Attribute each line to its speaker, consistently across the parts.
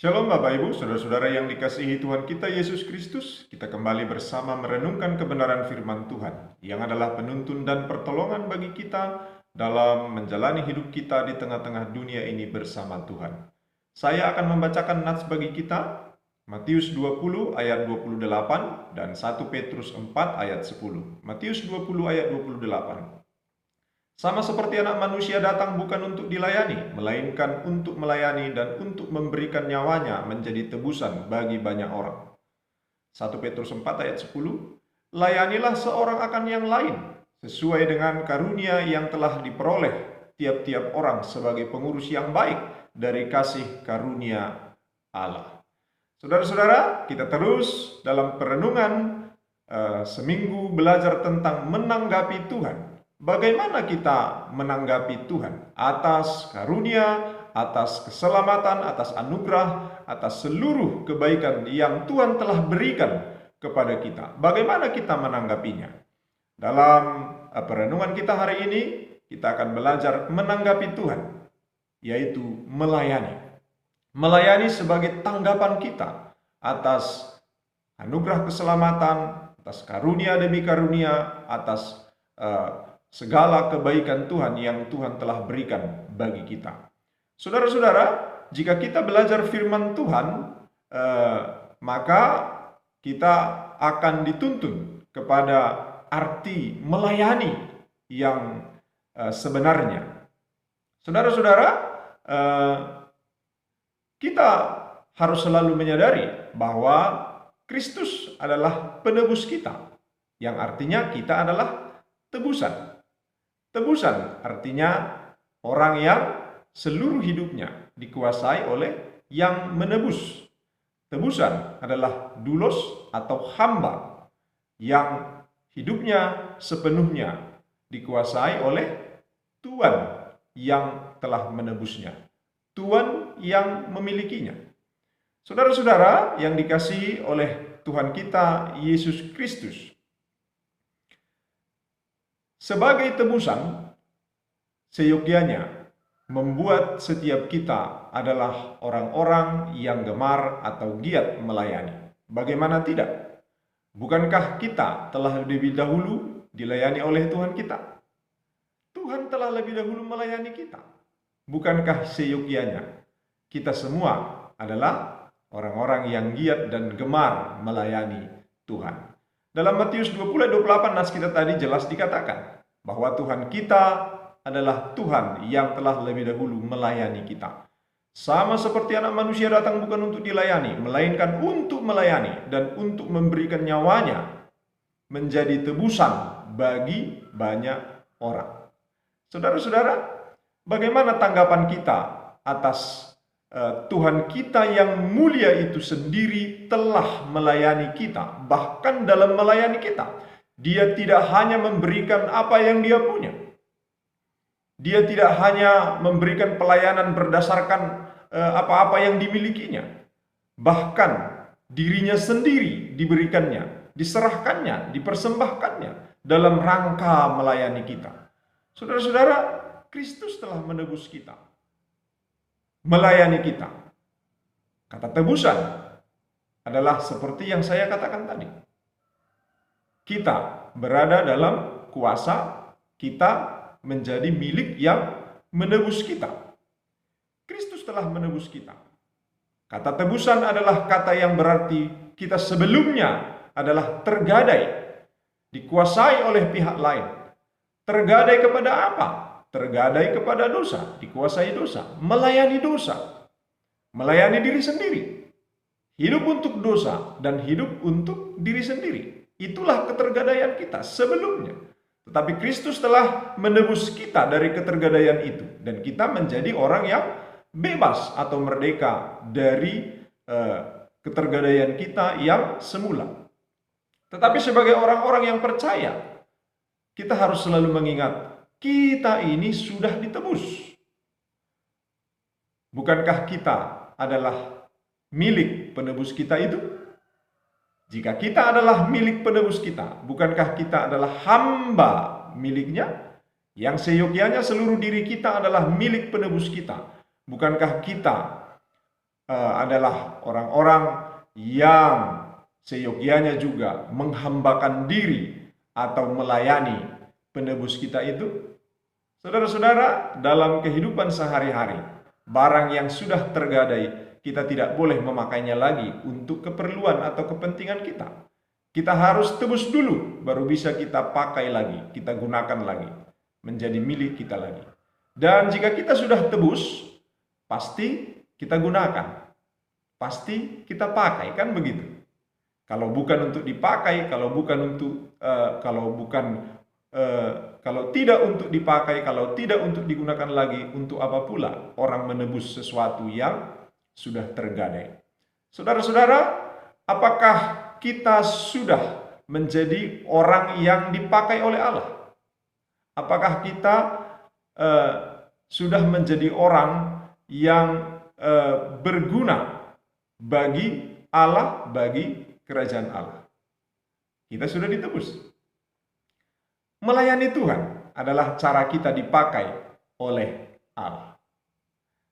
Speaker 1: Shalom Bapak Ibu, Saudara-saudara yang dikasihi Tuhan kita Yesus Kristus. Kita kembali bersama merenungkan kebenaran firman Tuhan yang adalah penuntun dan pertolongan bagi kita dalam menjalani hidup kita di tengah-tengah dunia ini bersama Tuhan. Saya akan membacakan nats bagi kita, Matius 20 ayat 28 dan 1 Petrus 4 ayat 10. Matius 20 ayat 28. Sama seperti anak manusia datang bukan untuk dilayani, melainkan untuk melayani dan untuk memberikan nyawanya menjadi tebusan bagi banyak orang. 1 Petrus 4 ayat 10. Layanilah seorang akan yang lain, sesuai dengan karunia yang telah diperoleh tiap-tiap orang sebagai pengurus yang baik dari kasih karunia Allah. Saudara-saudara, kita terus dalam perenungan seminggu belajar tentang menanggapi Tuhan. Bagaimana kita menanggapi Tuhan atas karunia, atas keselamatan, atas anugerah, atas seluruh kebaikan yang Tuhan telah berikan kepada kita. Bagaimana kita menanggapinya? Dalam perenungan kita hari ini, kita akan belajar menanggapi Tuhan, yaitu melayani. Melayani sebagai tanggapan kita atas anugerah keselamatan, atas karunia demi karunia, atas segala kebaikan Tuhan yang Tuhan telah berikan bagi kita. Saudara-saudara, jika kita belajar firman Tuhan, maka kita akan dituntun kepada arti melayani yang sebenarnya. Saudara-saudara, kita harus selalu menyadari bahwa Kristus adalah penebus kita, yang artinya kita adalah tebusan. Tebusan artinya orang yang seluruh hidupnya dikuasai oleh yang menebus. Tebusan adalah doulos atau hamba yang hidupnya sepenuhnya dikuasai oleh Tuhan yang telah menebusnya. Tuhan yang memilikinya. Saudara-saudara yang dikasihi oleh Tuhan kita Yesus Kristus, sebagai tebusan, seyogyanya membuat setiap kita adalah orang-orang yang gemar atau giat melayani. Bagaimana tidak? Bukankah kita telah lebih dahulu dilayani oleh Tuhan kita? Tuhan telah lebih dahulu melayani kita. Bukankah seyogyanya kita semua adalah orang-orang yang giat dan gemar melayani Tuhan? Dalam Matius 20:28 nas kita tadi jelas dikatakan bahwa Tuhan kita adalah Tuhan yang telah lebih dahulu melayani kita. Sama seperti anak manusia datang bukan untuk dilayani, melainkan untuk melayani dan untuk memberikan nyawanya menjadi tebusan bagi banyak orang. Saudara-saudara, bagaimana tanggapan kita atas Tuhan kita yang mulia itu sendiri telah melayani kita. Bahkan dalam melayani kita, Dia tidak hanya memberikan apa yang Dia punya. Dia tidak hanya memberikan pelayanan berdasarkan apa-apa yang dimilikinya. Bahkan dirinya sendiri diberikannya, diserahkannya, dipersembahkannya dalam rangka melayani kita. Saudara-saudara, Kristus telah menebus kita, melayani kita. Kata tebusan adalah seperti yang saya katakan tadi. Kita berada dalam kuasa, kita menjadi milik yang menebus kita. Kristus telah menebus kita. Kata tebusan adalah kata yang berarti kita sebelumnya adalah tergadai, dikuasai oleh pihak lain. Tergadai kepada apa? Tergadai kepada dosa, dikuasai dosa, melayani dosa, melayani diri sendiri, hidup untuk dosa dan hidup untuk diri sendiri. Itulah ketergadaian kita sebelumnya. Tetapi Kristus telah menebus kita dari ketergadaian itu, dan kita menjadi orang yang bebas atau merdeka dari ketergadaian kita yang semula. Tetapi sebagai orang-orang yang percaya, kita harus selalu mengingat kita ini sudah ditebus. Bukankah kita adalah milik penebus kita itu? Jika kita adalah milik penebus kita, bukankah kita adalah hamba miliknya? Yang seyogyanya seluruh diri kita adalah milik penebus kita. Bukankah kita adalah orang-orang yang seyogyanya juga menghambakan diri atau melayani penebus kita itu. Saudara-saudara, dalam kehidupan sehari-hari, barang yang sudah tergadai, kita tidak boleh memakainya lagi untuk keperluan atau kepentingan kita. Kita harus tebus dulu, baru bisa kita pakai lagi, kita gunakan lagi, menjadi milik kita lagi. Dan jika kita sudah tebus, pasti kita gunakan, pasti kita pakai, kan begitu. Kalau bukan untuk dipakai, kalau tidak untuk dipakai, kalau tidak untuk digunakan lagi, untuk apa pula orang menebus sesuatu yang sudah tergadai? Saudara-saudara, apakah kita sudah menjadi orang yang dipakai oleh Allah? Apakah kita sudah menjadi orang yang berguna bagi Allah, bagi kerajaan Allah? Kita sudah ditebus. Melayani Tuhan adalah cara kita dipakai oleh Allah.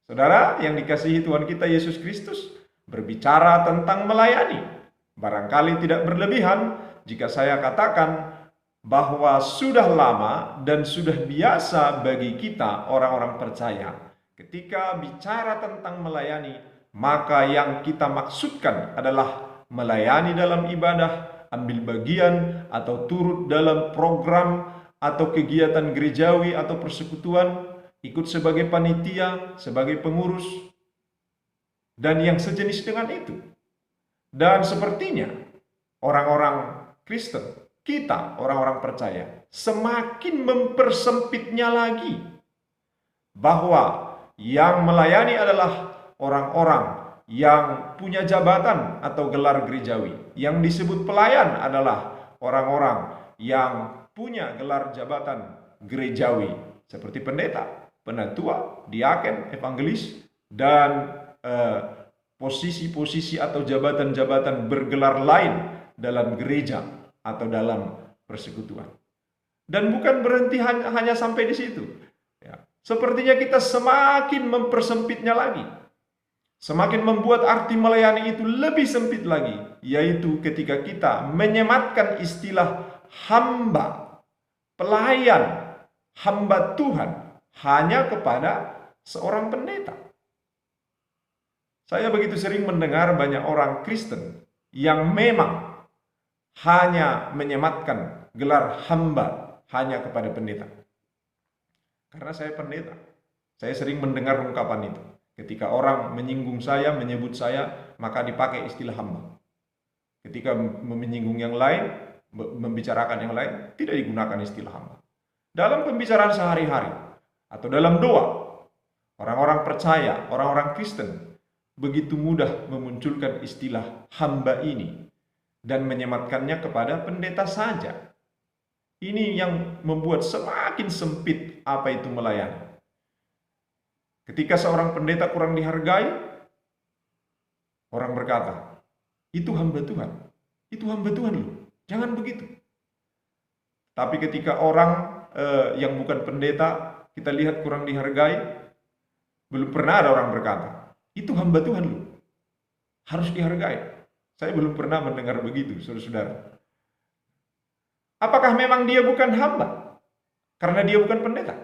Speaker 1: Saudara yang dikasihi Tuhan kita Yesus Kristus, berbicara tentang melayani, barangkali tidak berlebihan jika saya katakan bahwa sudah lama dan sudah biasa bagi kita orang-orang percaya, ketika bicara tentang melayani, maka yang kita maksudkan adalah melayani dalam ibadah, ambil bagian atau turut dalam program atau kegiatan gerejawi atau persekutuan, ikut sebagai panitia, sebagai pengurus, dan yang sejenis dengan itu. Dan sepertinya orang-orang Kristen, kita orang-orang percaya, semakin mempersempitnya lagi, bahwa yang melayani adalah orang-orang yang punya jabatan atau gelar gerejawi. Yang disebut pelayan adalah orang-orang yang punya gelar jabatan gerejawi, seperti pendeta, penatua, diaken, evangelis, dan posisi-posisi atau jabatan-jabatan bergelar lain dalam gereja atau dalam persekutuan. Dan bukan berhenti hanya sampai di situ. Ya. Sepertinya kita semakin mempersempitnya lagi. Semakin membuat arti melayani itu lebih sempit lagi, yaitu ketika kita menyematkan istilah hamba, pelayan, hamba Tuhan hanya kepada seorang pendeta. Saya begitu sering mendengar banyak orang Kristen yang memang hanya menyematkan gelar hamba hanya kepada pendeta. Karena saya pendeta, saya sering mendengar ungkapan itu. Ketika orang menyinggung saya, menyebut saya, maka dipakai istilah hamba. Ketika menyinggung yang lain, membicarakan yang lain, tidak digunakan istilah hamba. Dalam pembicaraan sehari-hari atau dalam doa, orang-orang percaya, orang-orang Kristen begitu mudah memunculkan istilah hamba ini dan menyematkannya kepada pendeta saja. Ini yang membuat semakin sempit apa itu melayani. Ketika seorang pendeta kurang dihargai, orang berkata, itu hamba Tuhan. Itu hamba Tuhan loh. Jangan begitu. Tapi ketika orang yang bukan pendeta, kita lihat kurang dihargai, belum pernah ada orang berkata, itu hamba Tuhan loh. Harus dihargai. Saya belum pernah mendengar begitu, saudara-saudara. Apakah memang dia bukan hamba? Karena dia bukan pendeta?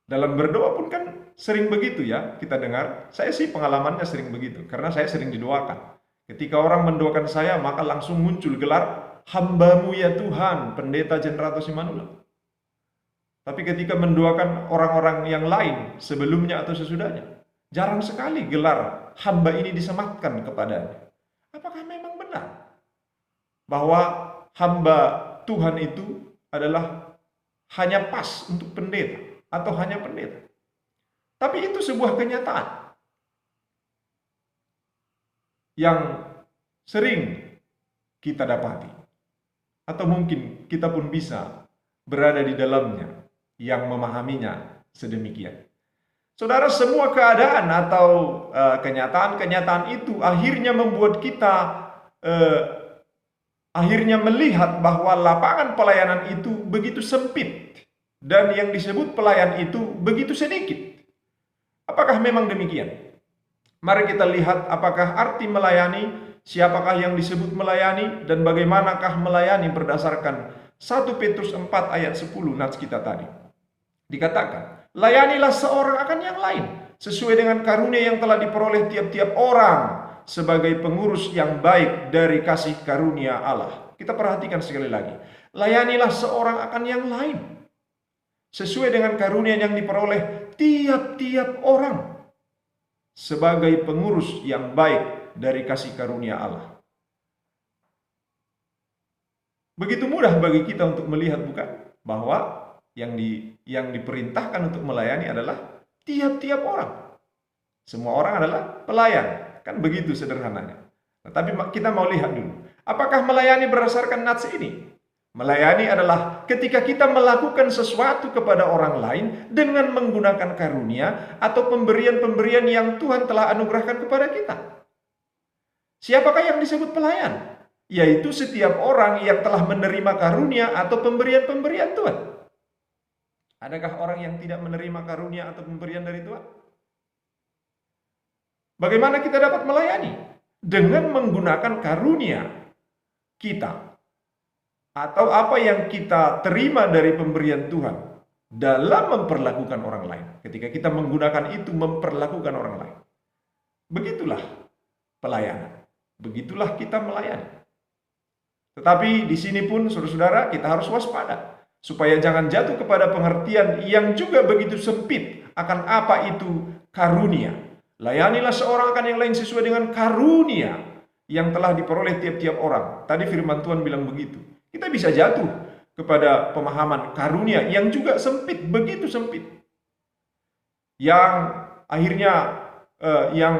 Speaker 1: Dalam berdoa pun kan sering begitu ya, kita dengar. Saya sih pengalamannya sering begitu, karena saya sering didoakan. Ketika orang mendoakan saya, maka langsung muncul gelar, hambamu ya Tuhan, pendeta Jenerato Simanula. Tapi ketika mendoakan orang-orang yang lain, sebelumnya atau sesudahnya, jarang sekali gelar hamba ini disematkan kepadanya. Apakah memang benar bahwa hamba Tuhan itu adalah hanya pas untuk pendeta? Atau hanya pendeta? Tapi itu sebuah kenyataan yang sering kita dapati, atau mungkin kita pun bisa berada di dalamnya yang memahaminya sedemikian. Saudara, semua keadaan atau kenyataan-kenyataan itu akhirnya membuat kita akhirnya melihat bahwa lapangan pelayanan itu begitu sempit. Dan yang disebut pelayan itu begitu sedikit. Apakah memang demikian? Mari kita lihat apakah arti melayani, siapakah yang disebut melayani, dan bagaimanakah melayani berdasarkan 1 Petrus 4 ayat 10 nats kita tadi. Dikatakan, layanilah seorang akan yang lain, sesuai dengan karunia yang telah diperoleh tiap-tiap orang sebagai pengurus yang baik dari kasih karunia Allah. Kita perhatikan sekali lagi, layanilah seorang akan yang lain, sesuai dengan karunia yang diperoleh tiap-tiap orang sebagai pengurus yang baik dari kasih karunia Allah. Begitu mudah bagi kita untuk melihat, bukan? Bahwa yang diperintahkan untuk melayani adalah tiap-tiap orang. Semua orang adalah pelayan. Kan begitu sederhananya. Nah, tapi kita mau lihat dulu. Apakah melayani berdasarkan nats ini? Melayani adalah ketika kita melakukan sesuatu kepada orang lain dengan menggunakan karunia atau pemberian-pemberian yang Tuhan telah anugerahkan kepada kita. Siapakah yang disebut pelayan? Yaitu setiap orang yang telah menerima karunia atau pemberian-pemberian Tuhan. Adakah orang yang tidak menerima karunia atau pemberian dari Tuhan? Bagaimana kita dapat melayani? Dengan menggunakan karunia kita atau apa yang kita terima dari pemberian Tuhan dalam memperlakukan orang lain. Ketika kita menggunakan itu memperlakukan orang lain. Begitulah pelayanan. Begitulah kita melayani. Tetapi di sini pun saudara-saudara kita harus waspada supaya jangan jatuh kepada pengertian yang juga begitu sempit akan apa itu karunia. Layanilah seorang akan yang lain sesuai dengan karunia yang telah diperoleh tiap-tiap orang. Tadi firman Tuhan bilang begitu. Kita bisa jatuh kepada pemahaman karunia yang juga sempit, begitu sempit. Yang akhirnya yang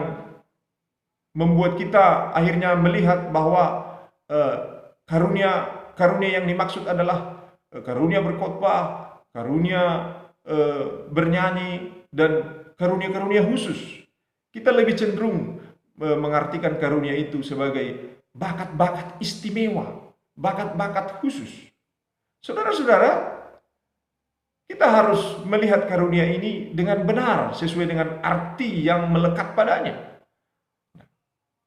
Speaker 1: membuat kita akhirnya melihat bahwa karunia yang dimaksud adalah karunia berkhotbah, karunia bernyanyi, dan karunia-karunia khusus. Kita lebih cenderung mengartikan karunia itu sebagai bakat-bakat istimewa, bakat-bakat khusus. Saudara-saudara, kita harus melihat karunia ini dengan benar sesuai dengan arti yang melekat padanya.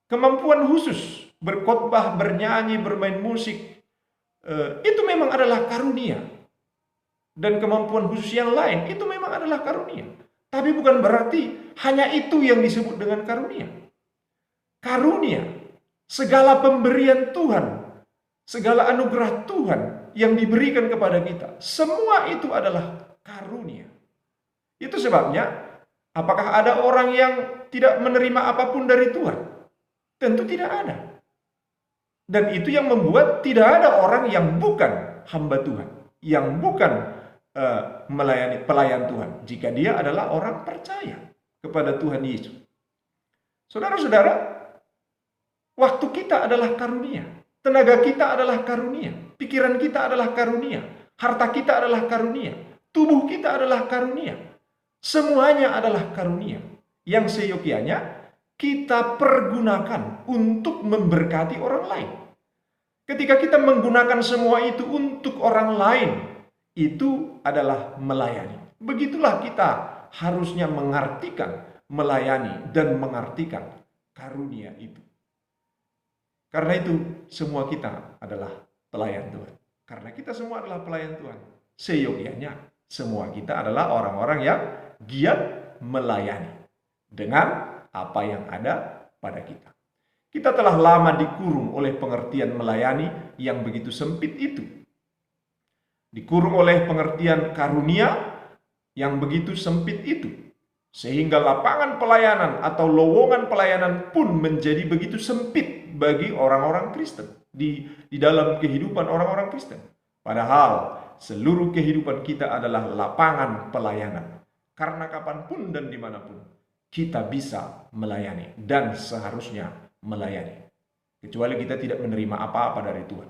Speaker 1: Kemampuan khusus, berkhotbah, bernyanyi, bermain musik, itu memang adalah karunia. Dan kemampuan khusus yang lain, itu memang adalah karunia. Tapi bukan berarti hanya itu yang disebut dengan karunia. Karunia, segala pemberian Tuhan, segala anugerah Tuhan yang diberikan kepada kita, semua itu adalah karunia. Itu sebabnya, apakah ada orang yang tidak menerima apapun dari Tuhan? Tentu tidak ada. Dan itu yang membuat tidak ada orang yang bukan hamba Tuhan, yang bukan melayani pelayan Tuhan, jika dia adalah orang percaya kepada Tuhan Yesus. Saudara-saudara, waktu kita adalah karunia. Tenaga kita adalah karunia, pikiran kita adalah karunia, harta kita adalah karunia, tubuh kita adalah karunia. Semuanya adalah karunia yang seyogianya kita pergunakan untuk memberkati orang lain. Ketika kita menggunakan semua itu untuk orang lain, itu adalah melayani. Begitulah kita harusnya mengartikan melayani dan mengartikan karunia itu. Karena itu semua kita adalah pelayan Tuhan. Karena kita semua adalah pelayan Tuhan, seyogianya semua kita adalah orang-orang yang giat melayani dengan apa yang ada pada kita. Kita telah lama dikurung oleh pengertian melayani yang begitu sempit itu. Dikurung oleh pengertian karunia yang begitu sempit itu. Sehingga lapangan pelayanan atau lowongan pelayanan pun menjadi begitu sempit bagi orang-orang Kristen. Di dalam kehidupan orang-orang Kristen. Padahal seluruh kehidupan kita adalah lapangan pelayanan. Karena kapanpun dan dimanapun kita bisa melayani dan seharusnya melayani. Kecuali kita tidak menerima apa-apa dari Tuhan.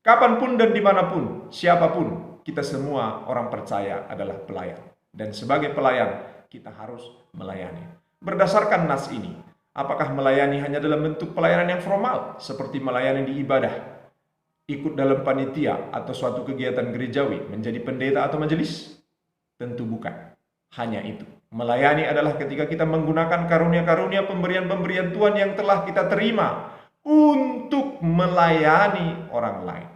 Speaker 1: Kapanpun dan dimanapun, siapapun, kita semua orang percaya adalah pelayan. Dan sebagai pelayan, kita harus melayani. Berdasarkan nas ini, apakah melayani hanya dalam bentuk pelayanan yang formal, seperti melayani di ibadah, ikut dalam panitia atau suatu kegiatan gerejawi, menjadi pendeta atau majelis? Tentu bukan. Hanya itu. Melayani adalah ketika kita menggunakan karunia-karunia pemberian-pemberian Tuhan yang telah kita terima untuk melayani orang lain.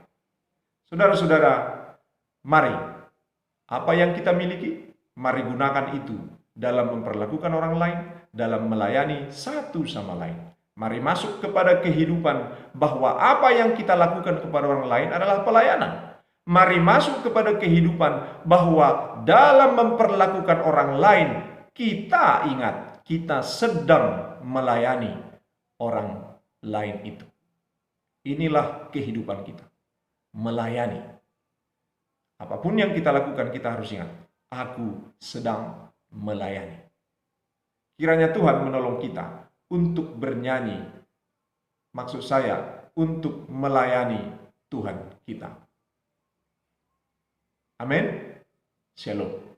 Speaker 1: Saudara-saudara, mari, apa yang kita miliki, mari gunakan itu dalam memperlakukan orang lain, dalam melayani satu sama lain. Mari masuk kepada kehidupan bahwa apa yang kita lakukan kepada orang lain adalah pelayanan. Mari masuk kepada kehidupan bahwa dalam memperlakukan orang lain, kita ingat, kita sedang melayani orang lain itu. Inilah kehidupan kita, melayani. Apapun yang kita lakukan, kita harus ingat, aku sedang melayani. Kiranya Tuhan menolong kita untuk bernyanyi, maksud saya, untuk melayani Tuhan kita. Amin. Shalom.